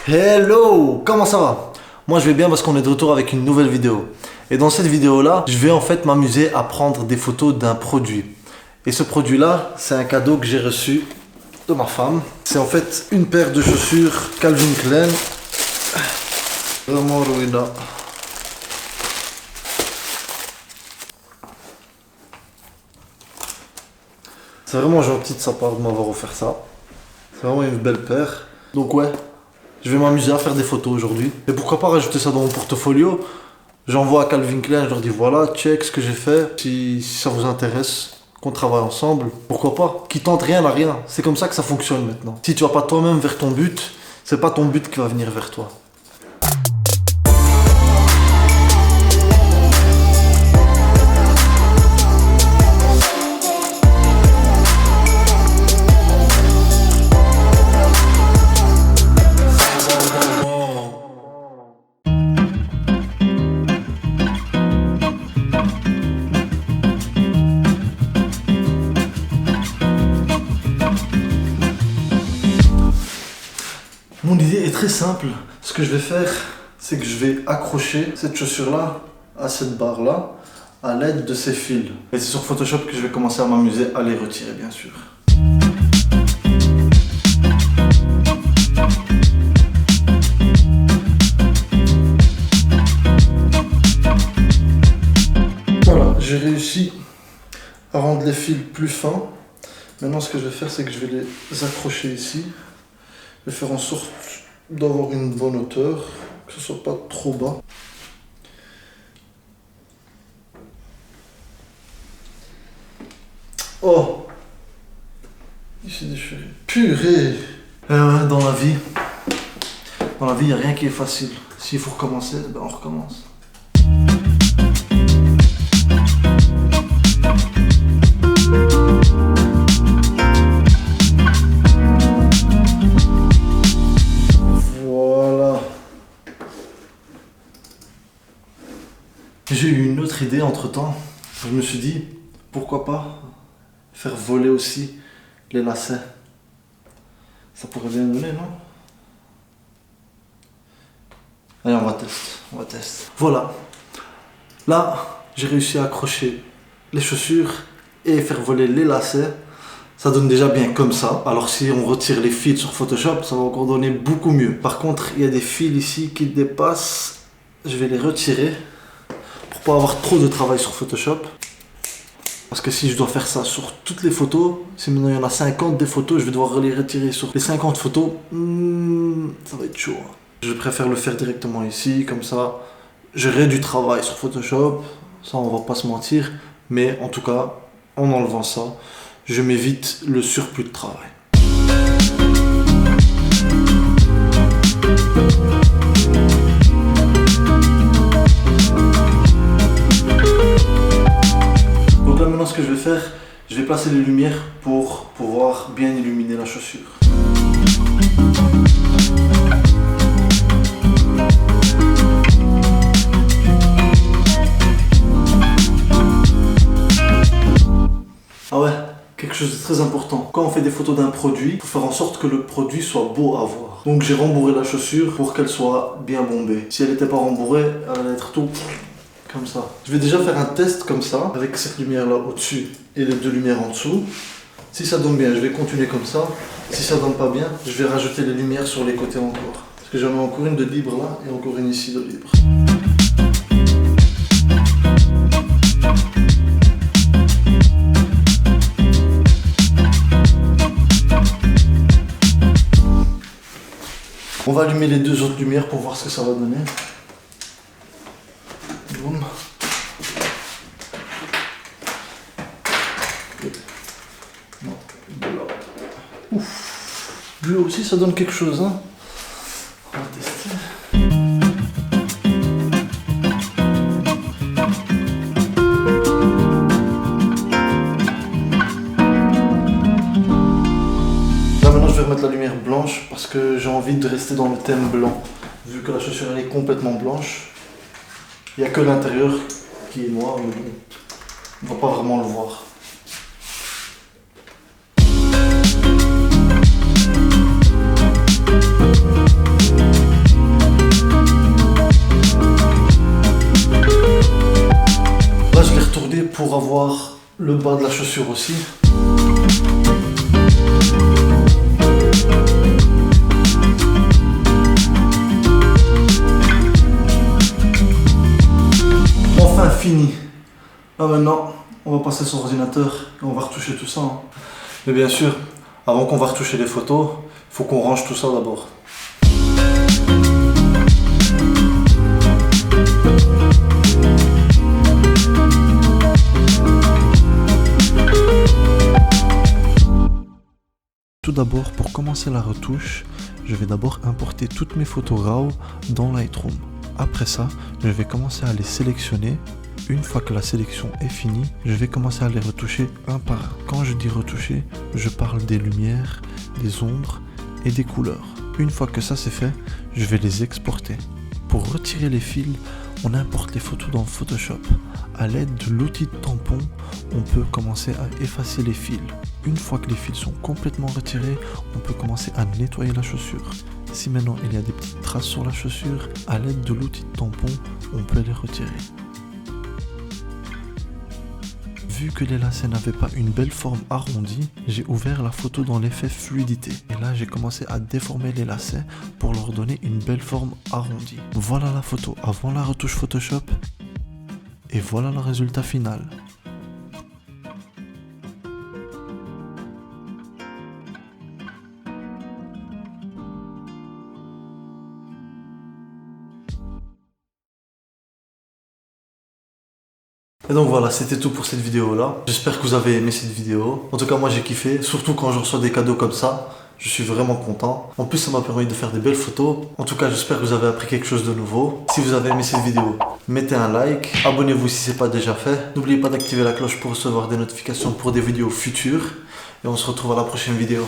Hello, comment ça va? Moi je vais bien parce qu'on est de retour avec une nouvelle vidéo. Et dans cette vidéo là, je vais en fait m'amuser à prendre des photos d'un produit. Et ce produit là, c'est un cadeau que j'ai reçu de ma femme. C'est en fait une paire de chaussures Calvin Klein. Vraiment ruina. C'est vraiment gentil de sa part de m'avoir offert ça. C'est vraiment une belle paire. Donc ouais, je vais m'amuser à faire des photos aujourd'hui. Et pourquoi pas rajouter ça dans mon portfolio. J'envoie à Calvin Klein, je leur dis voilà, check ce que j'ai fait. Si ça vous intéresse, qu'on travaille ensemble, pourquoi pas. Qui tente rien n'a rien. C'est comme ça que ça fonctionne maintenant. Si tu vas pas toi-même vers ton but, c'est pas ton but qui va venir vers toi. Mon idée est très simple. Ce que je vais faire, c'est que je vais accrocher cette chaussure-là à cette barre-là à l'aide de ces fils. Et c'est sur Photoshop que je vais commencer à m'amuser à les retirer, bien sûr. Voilà, j'ai réussi à rendre les fils plus fins. Maintenant, ce que je vais faire, c'est que je vais les accrocher ici. Je vais faire en sorte d'avoir une bonne hauteur, que ce soit pas trop bas. Oh! Il s'est déchiré. Purée! Eh ouais, dans la vie, il n'y a rien qui est facile. S'il faut recommencer, ben on recommence. J'ai eu une autre idée entre temps. Je me suis dit, pourquoi pas faire voler aussi les lacets. Ça pourrait bien donner, non? Allez, on va tester. Voilà. Là, j'ai réussi à accrocher les chaussures et faire voler les lacets. Ça donne déjà bien comme ça. Alors si on retire les fils sur Photoshop, ça va encore donner beaucoup mieux. Par contre, il y a des fils ici qui dépassent. Je vais les retirer. Pour pas avoir trop de travail sur Photoshop. Parce que si je dois faire ça sur toutes les photos, si maintenant il y en a 50 des photos, je vais devoir les retirer sur les 50 photos. Ça va être chaud. Je préfère le faire directement ici, comme ça j'aurai du travail sur Photoshop. Ça on va pas se mentir. Mais en tout cas, en enlevant ça, je m'évite le surplus de travail. Ce que je vais faire, je vais placer les lumières pour pouvoir bien illuminer la chaussure. Ah ouais, quelque chose de très important. Quand on fait des photos d'un produit, il faut faire en sorte que le produit soit beau à voir. Donc j'ai rembourré la chaussure pour qu'elle soit bien bombée. Si elle n'était pas rembourrée, elle allait être tout... comme ça. Je vais déjà faire un test comme ça, avec cette lumière là au-dessus et les deux lumières en dessous. Si ça donne bien, je vais continuer comme ça. Si ça donne pas bien, je vais rajouter les lumières sur les côtés encore. Parce que j'en ai encore une de libre là et encore une ici de libre. On va allumer les deux autres lumières pour voir ce que ça va donner. Boum. Non, bleu. Ouf. Bleu aussi, ça donne quelque chose, hein. On va tester. Là maintenant je vais remettre la lumière blanche parce que j'ai envie de rester dans le thème blanc. Vu que la chaussure elle est complètement blanche. Il n'y a que l'intérieur qui est noir, mais bon, on ne va pas vraiment le voir. pour avoir le bas de la chaussure aussi. Enfin fini. Là maintenant, on va passer sur l'ordinateur et on va retoucher tout ça. Mais bien sûr, avant qu'on va retoucher les photos, il faut qu'on range tout ça d'abord. Tout d'abord, pour commencer la retouche, je vais d'abord importer toutes mes photos RAW dans Lightroom. Après ça, je vais commencer à les sélectionner. Une fois que la sélection est finie, je vais commencer à les retoucher un par un. Quand je dis retoucher, je parle des lumières, des ombres et des couleurs. Une fois que ça c'est fait, je vais les exporter. Pour retirer les fils, on importe les photos dans Photoshop. À l'aide de l'outil de tampon, on peut commencer à effacer les fils. Une fois que les fils sont complètement retirés, on peut commencer à nettoyer la chaussure. Si maintenant il y a des petites traces sur la chaussure, à l'aide de l'outil de tampon, on peut les retirer. Vu que les lacets n'avaient pas une belle forme arrondie, j'ai ouvert la photo dans l'effet fluidité. Et là, j'ai commencé à déformer les lacets pour leur donner une belle forme arrondie. Voilà la photo avant la retouche Photoshop. Et voilà le résultat final. Et donc voilà, c'était tout pour cette vidéo là. J'espère que vous avez aimé cette vidéo. En tout cas moi j'ai kiffé, surtout quand je reçois des cadeaux comme ça. Je suis vraiment content. En plus ça m'a permis de faire des belles photos. En tout cas j'espère que vous avez appris quelque chose de nouveau. Si vous avez aimé cette vidéo, mettez un like. Abonnez-vous si ce n'est pas déjà fait. N'oubliez pas d'activer la cloche pour recevoir des notifications pour des vidéos futures. Et on se retrouve à la prochaine vidéo.